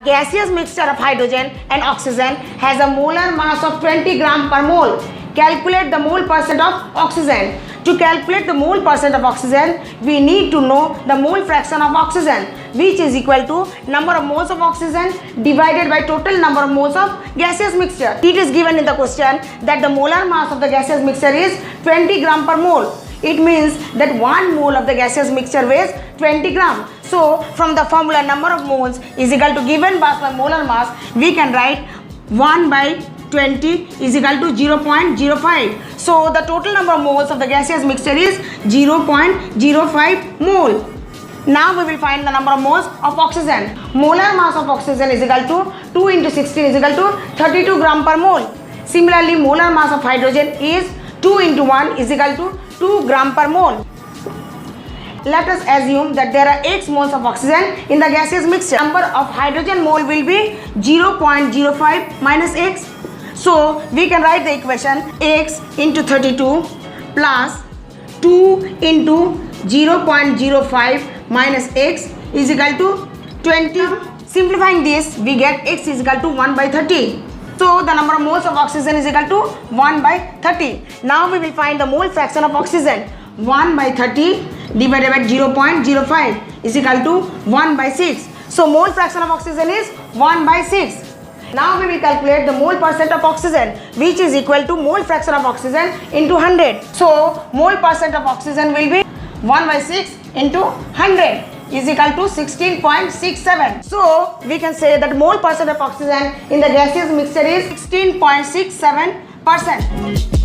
Gaseous mixture of hydrogen and oxygen has a molar mass of 20 gram per mole. Calculate the mole percent of oxygen. To calculate the mole percent of oxygen, we need to know the mole fraction of oxygen, which is equal to number of moles of oxygen divided by total number of moles of gaseous mixture. It is given in the question that the molar mass of the gaseous mixture is 20 gram per mole. It means that 1 mole of the gaseous mixture weighs 20 gram. So, from the formula number of moles is equal to given mass by molar mass, we can write 1 by 20 is equal to 0.05. So, the total number of moles of the gaseous mixture is 0.05 mole. Now, we will find the number of moles of oxygen. Molar mass of oxygen is equal to 2 into 16 is equal to 32 gram per mole. Similarly, molar mass of hydrogen is 2 into 1 is equal to 2 gram per mole. Let us assume that there are x moles of oxygen in the gaseous mixture. Number of hydrogen mole will be 0.05 minus x. So, we can write the equation x into 32 plus 2 into 0.05 minus x is equal to 20. Simplifying this, we get x is equal to 1 by 30. So, the number of moles of oxygen is equal to 1 by 30. Now, we will find the mole fraction of oxygen. 1 by 30 divided by 0.05 is equal to 1 by 6. So, mole fraction of oxygen is 1 by 6. Now, we will calculate the mole percent of oxygen, which is equal to mole fraction of oxygen into 100. So, mole percent of oxygen will be 1 by 6 into 100 is equal to 16.67. So, we can say that mole percent of oxygen in the gaseous mixture is 16.67%.